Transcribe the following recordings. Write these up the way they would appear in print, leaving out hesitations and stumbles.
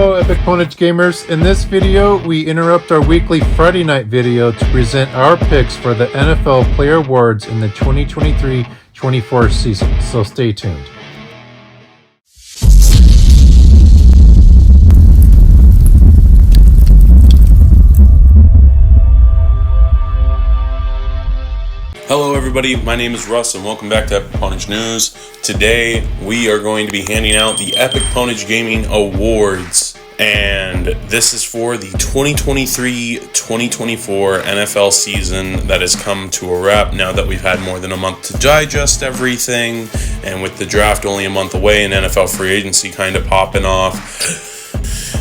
Hello Epic Pwnage Gamers. In this video, we interrupt our weekly Friday night video to present our picks for the NFL Player Awards in the 2023-24 season, so stay tuned. Hello everybody, my name is Russ and welcome back to Epic Pwnage News. Today we are going to be handing out the Epic Pwnage Gaming Awards, and this is for the 2023-2024 NFL season that has come to a wrap now that we've had more than a month to digest everything, and with the draft only a month away and NFL free agency kind of popping off.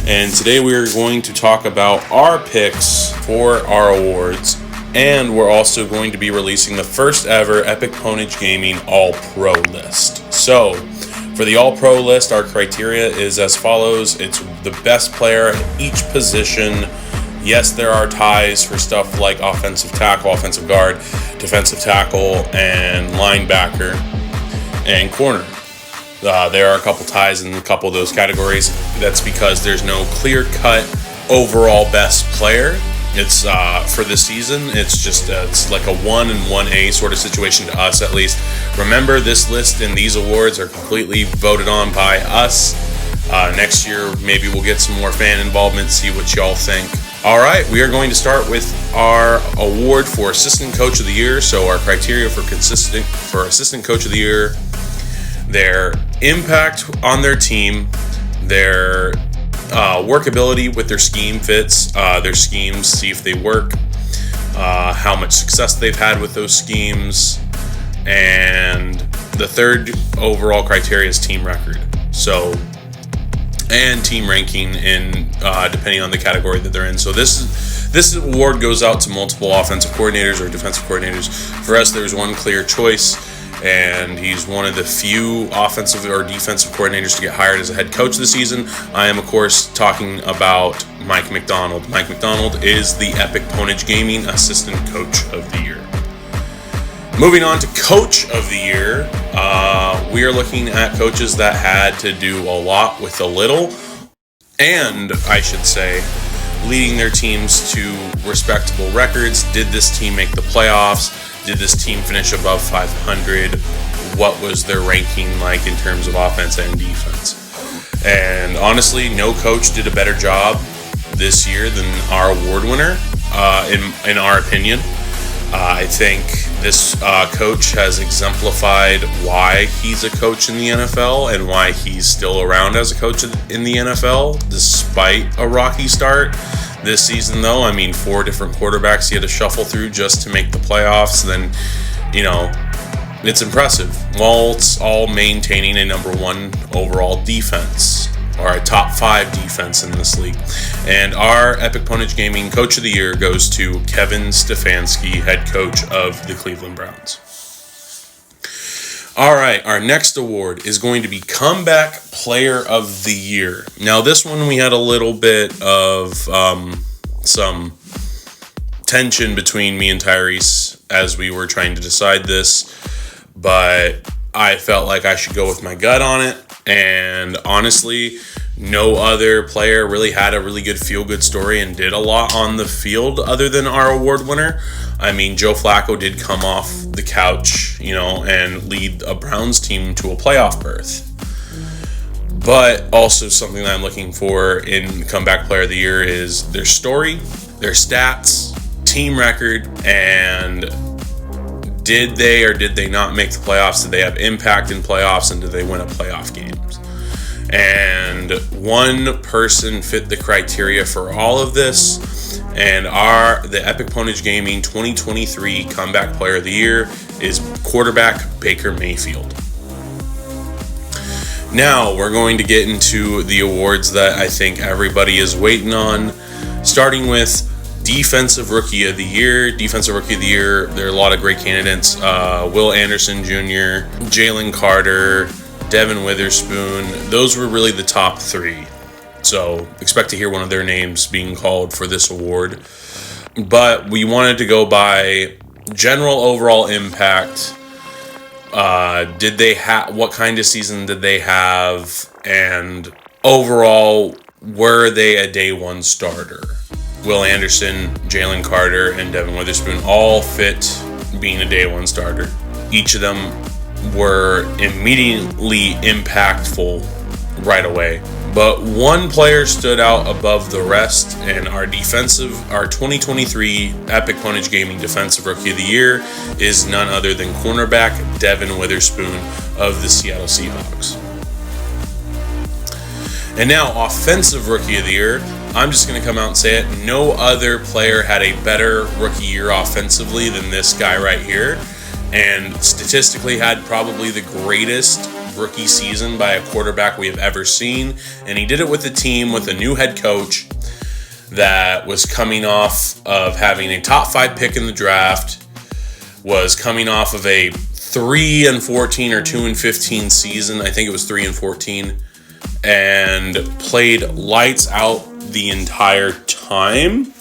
And today we are going to talk about our picks for our awards. And we're also going to be releasing the first ever Epic Pwnage Gaming All-Pro list. So, for the All-Pro list, our criteria is as follows. It's the best player at each position. Yes, there are ties for stuff like offensive tackle, offensive guard, defensive tackle, and linebacker, and corner. There are a couple ties in a couple of those categories. That's because there's no clear-cut overall best player. It's for this season, it's just it's like a 1 and 1A sort of situation to us, at least. Remember, this list and these awards are completely voted on by us. Next year, maybe we'll get some more fan involvement, see what y'all think. All right, we are going to start with our award for Assistant Coach of the Year. So our criteria for Assistant Coach of the Year: their impact on their team, their workability with their scheme fits, their schemes, see if they work, how much success they've had with those schemes, and the third overall criteria is team record. So, and team ranking in depending on the category that they're in. So this award goes out to multiple offensive coordinators or defensive coordinators. For us, there's one clear choice, and he's one of the few offensive or defensive coordinators to get hired as a head coach this season. I am, of course, talking about Mike Macdonald. Mike Macdonald is the Epic Pwnage Gaming Assistant Coach of the Year. Moving on to Coach of the Year, we are looking at coaches that had to do a lot with a little, and I should say, leading their teams to respectable records. Did this team make the playoffs? Did this team finish above 500? What was their ranking like in terms of offense and defense? And honestly, no coach did a better job this year than our award winner, in our opinion. I think this coach has exemplified why he's a coach in the NFL and why he's still around as a coach in the NFL, despite a rocky start. This season, though, 4 different quarterbacks he had to shuffle through just to make the playoffs. Then, it's impressive. While it's all maintaining a number 1 overall defense, or a top 5 defense in this league. And our Epic Pwnage Gaming Coach of the Year goes to Kevin Stefanski, head coach of the Cleveland Browns. All right, our next award is going to be Comeback Player of the Year. Now, this one we had a little bit of some tension between me and Tyrese as we were trying to decide this, but I felt like I should go with my gut on it. And honestly, no other player really had a really good feel-good story and did a lot on the field other than our award winner. Joe Flacco did come off the couch, and lead a Browns team to a playoff berth. But also something that I'm looking for in Comeback Player of the Year is their story, their stats, team record, and did they or did they not make the playoffs? Did they have impact in playoffs, and did they win a playoff games? And one person fit the criteria for all of this, and the Epic Pwnage Gaming 2023 Comeback Player of the Year is quarterback Baker Mayfield. Now we're going to get into the awards that I think everybody is waiting on, starting with Defensive Rookie of the Year. Defensive Rookie of the Year, there are a lot of great candidates. Will Anderson Jr., Jalen Carter, Devin Witherspoon. Those were really the top 3. So expect to hear one of their names being called for this award. But we wanted to go by general overall impact. What kind of season did they have? And overall were they a day one starter? Will Anderson, Jalen Carter, and Devin Witherspoon all fit being a day one starter. Each of them were immediately impactful right away. But one player stood out above the rest, and our 2023 Epic Pwnage Gaming Defensive Rookie of the Year is none other than cornerback Devin Witherspoon of the Seattle Seahawks. And now, Offensive Rookie of the Year, I'm just going to come out and say it. No other player had a better rookie year offensively than this guy right here, and statistically had probably the greatest rookie season by a quarterback we have ever seen. And he did it with a team with a new head coach that was coming off of having a top 5 pick in the draft, was coming off of a 3-14 or 2-15 season. I think it was 3-14, and played lights out the entire time.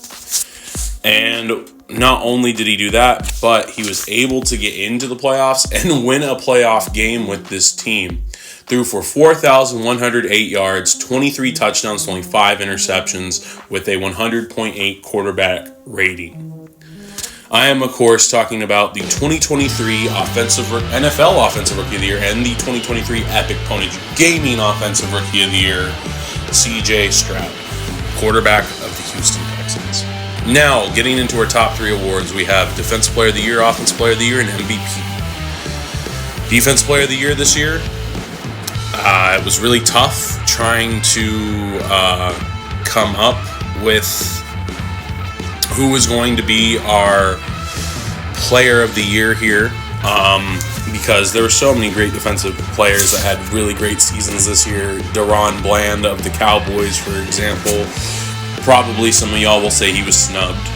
And not only did he do that, but he was able to get into the playoffs and win a playoff game with this team. Threw for 4,108 yards, 23 touchdowns, only 5 interceptions, with a 100.8 quarterback rating. I am, of course, talking about the 2023 NFL Offensive Rookie of the Year and the 2023 Epic Pwnage Gaming Offensive Rookie of the Year, C.J. Stroud, quarterback of the Houston Texans. Now, getting into our top 3 awards, we have Defensive Player of the Year, Offensive Player of the Year, and MVP. Defensive Player of the Year this year, it was really tough trying to come up with who was going to be our Player of the Year here, because there were so many great defensive players that had really great seasons this year. Deron Bland of the Cowboys, for example. Probably some of y'all will say he was snubbed.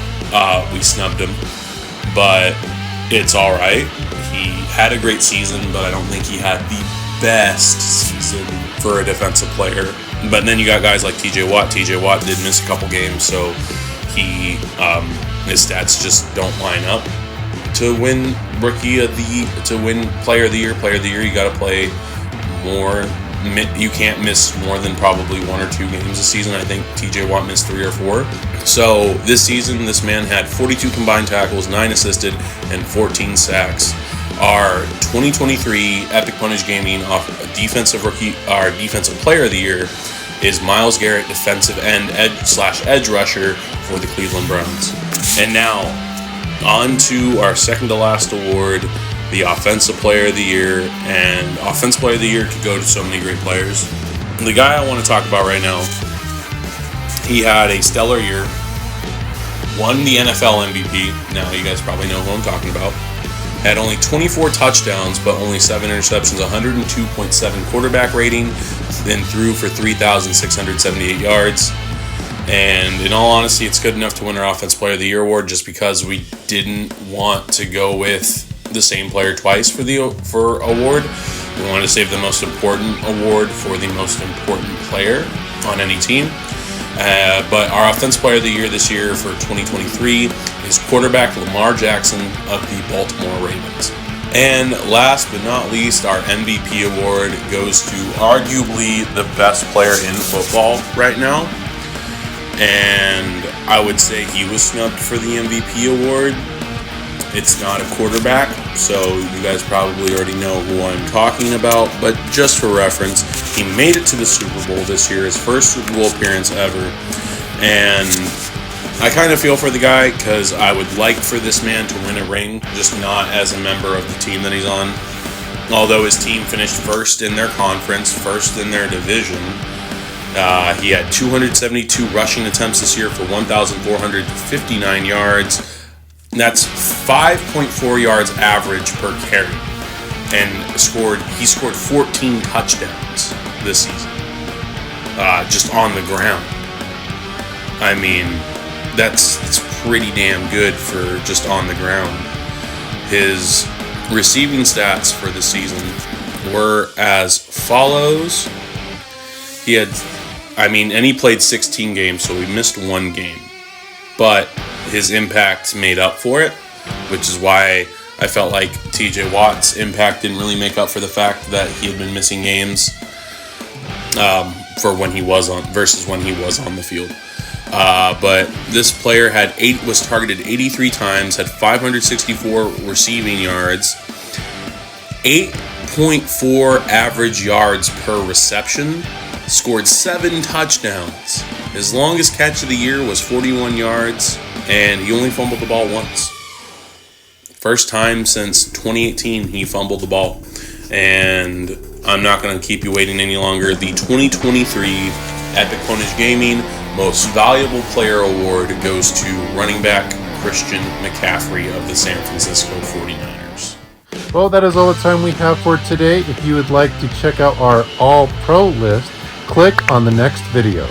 We snubbed him, but it's all right. He had a great season, but I don't think he had the best season for a defensive player. But then you got guys like TJ Watt. TJ Watt did miss a couple games, so his stats just don't line up to win Player of the Year. Player of the Year, you got to play more. You can't miss more than probably 1 or 2 games a season. I think TJ Watt missed 3 or 4. So this season, this man had 42 combined tackles, 9 assisted, and 14 sacks. Our 2023 Epic Pwnage Gaming Defensive Player of the Year is Myles Garrett, defensive end edge rusher for the Cleveland Browns. And now, on to our second to last award, the Offensive Player of the Year. And Offensive Player of the Year could go to so many great players. The guy I want to talk about right now, he had a stellar year, won the NFL MVP. Now you guys probably know who I'm talking about. Had only 24 touchdowns, but only 7 interceptions, 102.7 quarterback rating, then threw for 3,678 yards. And in all honesty, it's good enough to win our Offensive Player of the Year award, just because we didn't want to go with the same player twice for award. We wanted to save the most important award for the most important player on any team. But our Offensive Player of the Year this year for 2023 is quarterback Lamar Jackson of the Baltimore Ravens. And last but not least, our MVP award goes to arguably the best player in football right now. And I would say he was snubbed for the MVP award. It's not a quarterback, so you guys probably already know who I'm talking about. But just for reference, he made it to the Super Bowl this year, his first Super Bowl appearance ever. And I kind of feel for the guy, because I would like for this man to win a ring, just not as a member of the team that he's on. Although his team finished first in their conference, first in their division. He had 272 rushing attempts this year for 1,459 yards. That's 5.4 yards average per carry. And he scored 14 touchdowns this season. Just on the ground. I mean, that's pretty damn good for just on the ground. His receiving stats for the season were as follows. He played 16 games, so we missed 1 game. But his impact made up for it, which is why I felt like TJ Watt's impact didn't really make up for the fact that he had been missing games. for when he was on versus when he was on the field. But this player was targeted 83 times, had 564 receiving yards, 8.4 average yards per reception, scored 7 touchdowns. His longest catch of the year was 41 yards, and he only fumbled the ball once. First time since 2018 he fumbled the ball. And I'm not going to keep you waiting any longer. The 2023 Epic Pwnage Gaming Most Valuable Player Award goes to running back Christian McCaffrey of the San Francisco 49ers. Well, that is all the time we have for today. If you would like to check out our All-Pro list, click on the next video.